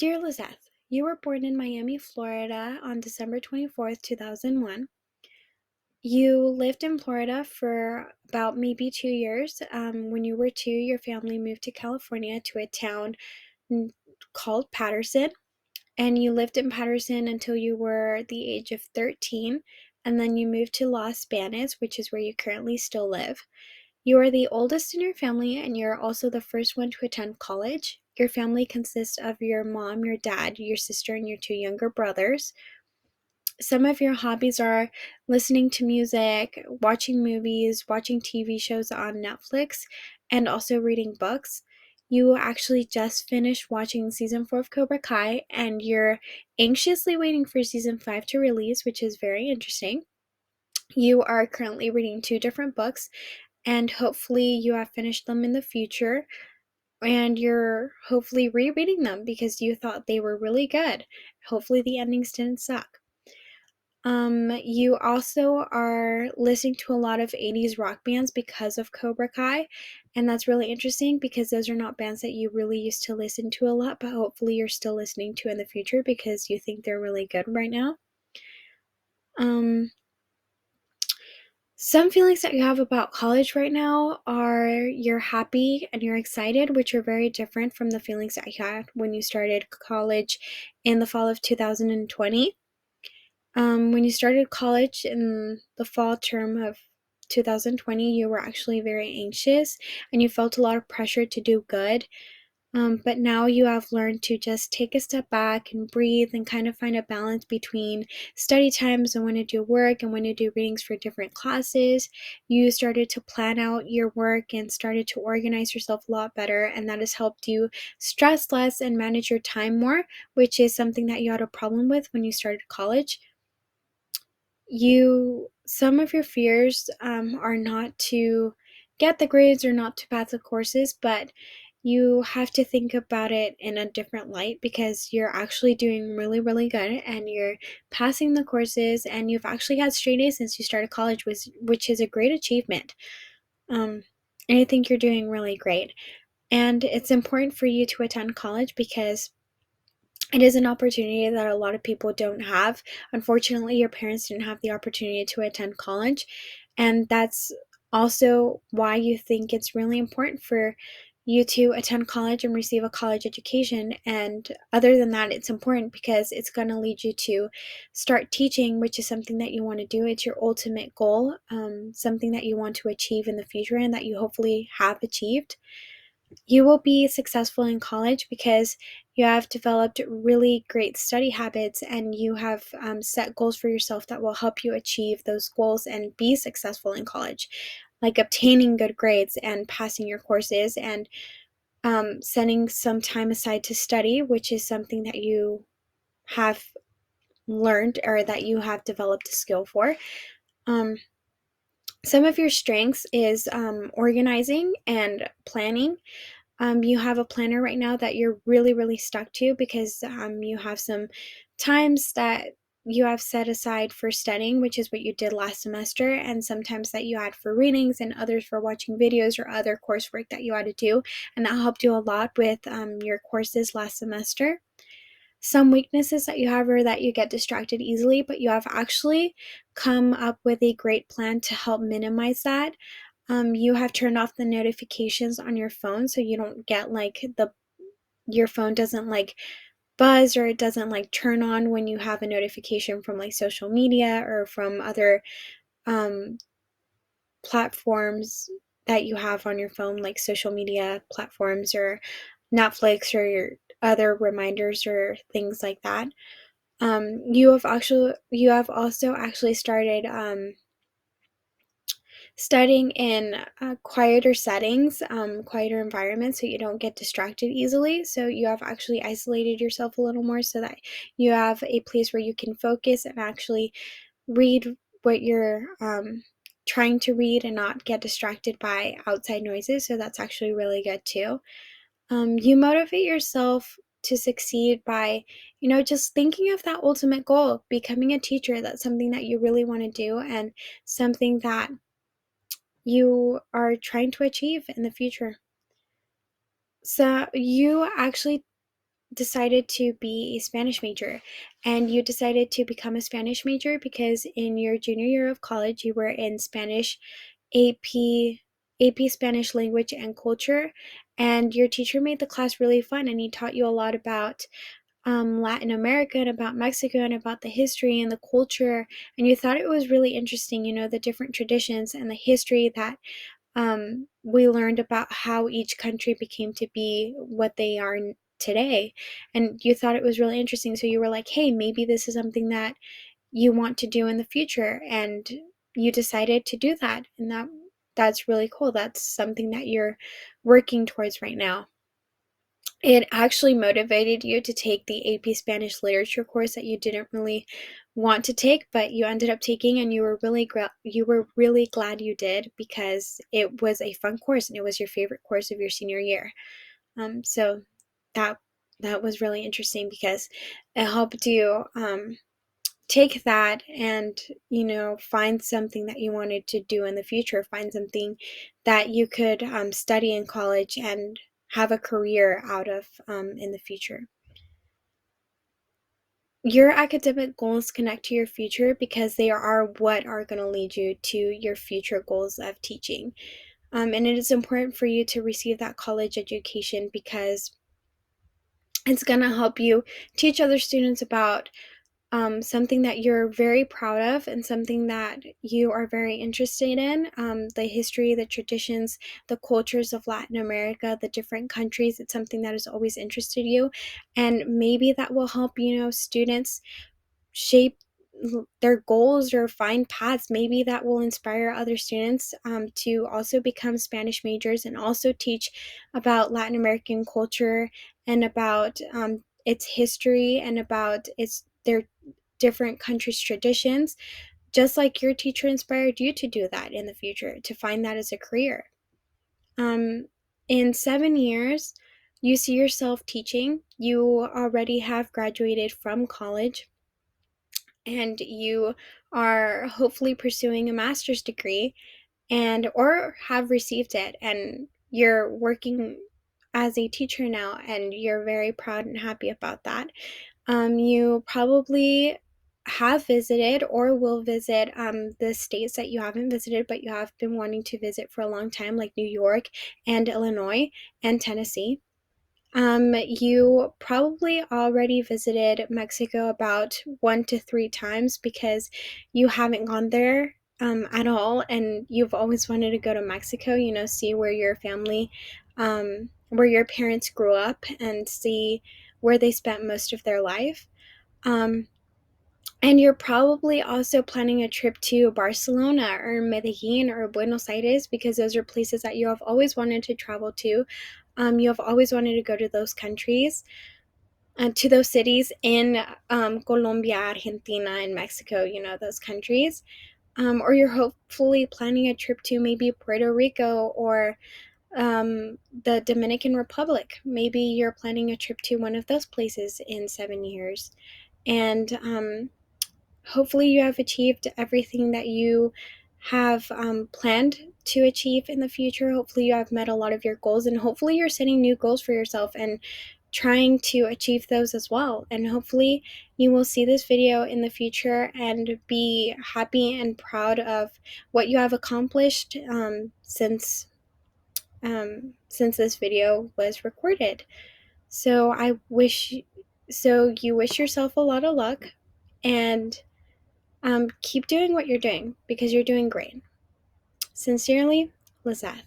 Dear Lizeth, you were born in Miami, Florida on December 24th, 2001. You lived in Florida for about maybe 2 years. When you were two, your family moved to California to a town called Patterson, and you lived in Patterson until you were the age of 13, and then you moved to Los Banos, which is where you currently still live. You are the oldest in your family, and you're also the first one to attend college. Your family consists of your mom, your dad, your sister, and your two younger brothers. Some of your hobbies are listening to music, watching movies, watching TV shows on Netflix, and also reading books. You actually just finished watching season 4 of Cobra Kai, and you're anxiously waiting for season 5 to release, which is very interesting. You are currently reading two different books, and hopefully you have finished them in the future, and you're hopefully rereading them because you thought they were really good. Hopefully the endings didn't suck. You also are listening to a lot of 80s rock bands because of Cobra Kai, and that's really interesting because those are not bands that you really used to listen to a lot, but hopefully you're still listening to in the future because you think they're really good right now. Some feelings that you have about college right now are you're happy and you're excited, which are very different from the feelings that you had when you started college in the fall of 2020. When you started college in the fall term of 2020, you were actually very anxious and you felt a lot of pressure to do good. But now you have learned to just take a step back and breathe and kind of find a balance between study times and when to do work and when to do readings for different classes. You started to plan out your work and started to organize yourself a lot better, and that has helped you stress less and manage your time more, which is something that you had a problem with when you started college. Some of your fears are not to get the grades or not to pass the courses, but you have to think about it in a different light because you're actually doing really, really good and you're passing the courses, and you've actually had straight A's since you started college, which is a great achievement. Um, and I think you're doing really great. And it's important for you to attend college because it is an opportunity that a lot of people don't have. Unfortunately, your parents didn't have the opportunity to attend college, and that's also why you think it's really important for you to attend college and receive a college education. And other than that, it's important because it's going to lead you to start teaching, which is something that you want to do. It's your ultimate goal, something that you want to achieve in the future and that you hopefully have achieved. You will be successful in college because you have developed really great study habits, and you have set goals for yourself that will help you achieve those goals and be successful in college, like obtaining good grades and passing your courses and setting some time aside to study, which is something that you have learned or that you have developed a skill for. Um, some of your strengths is organizing and planning. You have a planner right now that you're really, really stuck to because you have some times that you have set aside for studying, which is what you did last semester, and sometimes that you had for readings and others for watching videos or other coursework that you had to do, and that helped you a lot with your courses last semester. Some weaknesses that you have are that you get distracted easily, but you have actually come up with a great plan to help minimize that. You have turned off the notifications on your phone so you don't get your phone doesn't like buzz, or it doesn't like turn on when you have a notification from like social media or from other um, platforms that you have on your phone, like social media platforms or Netflix or your other reminders or things like that. You have also actually started studying in quieter settings, quieter environments, so you don't get distracted easily. So you have actually isolated yourself a little more so that you have a place where you can focus and actually read what you're trying to read and not get distracted by outside noises. So that's actually really good too. You motivate yourself to succeed by, just thinking of that ultimate goal, becoming a teacher. That's something that you really want to do and something that you are trying to achieve in the future. So you actually decided to be a Spanish major, and you decided to become a Spanish major because in your junior year of college you were in Spanish AP Spanish language and culture, and your teacher made the class really fun and he taught you a lot about Latin America and about Mexico and about the history and the culture, and you thought it was really interesting, the different traditions and the history that we learned about how each country became to be what they are today. And you thought it was really interesting. So you were like, hey, maybe this is something that you want to do in the future. And you decided to do that. And that's really cool. That's something that you're working towards right now. It actually motivated you to take the AP Spanish literature course that you didn't really want to take, but you ended up taking, and you were really glad you did because it was a fun course and it was your favorite course of your senior year. So that that was really interesting because it helped you take that and find something that you wanted to do in the future, find something that you could study in college and have a career out of in the future. Your academic goals connect to your future because they are what are going to lead you to your future goals of teaching, and it is important for you to receive that college education because it's going to help you teach other students about something that you're very proud of and something that you are very interested in, the history, the traditions, the cultures of Latin America, the different countries. It's something that has always interested you. And maybe that will help, students shape their goals or find paths. Maybe that will inspire other students to also become Spanish majors and also teach about Latin American culture and about its history and about their different countries' traditions, just like your teacher inspired you to do that in the future, to find that as a career. Um, in 7 years, you see yourself teaching. You already have graduated from college and you are hopefully pursuing a master's degree and or have received it, and you're working as a teacher now and you're very proud and happy about that. You probably have visited or will visit the states that you haven't visited but you have been wanting to visit for a long time, like New York and Illinois and Tennessee. You probably already visited Mexico about 1 to 3 times because you haven't gone there at all, and you've always wanted to go to Mexico, see where your family, where your parents grew up, and see where they spent most of their life. Um, and you're probably also planning a trip to Barcelona or Medellin or Buenos Aires because those are places that you have always wanted to travel to. You have always wanted to go to those countries, to those cities in Colombia, Argentina, and Mexico, those countries. Or you're hopefully planning a trip to maybe Puerto Rico or the Dominican Republic. Maybe you're planning a trip to one of those places in 7 years. And hopefully you have achieved everything that you have planned to achieve in the future. Hopefully you have met a lot of your goals, and hopefully you're setting new goals for yourself and trying to achieve those as well. And hopefully you will see this video in the future and be happy and proud of what you have accomplished since this video was recorded. So you wish yourself a lot of luck, and keep doing what you're doing because you're doing great. Sincerely, Lizeth.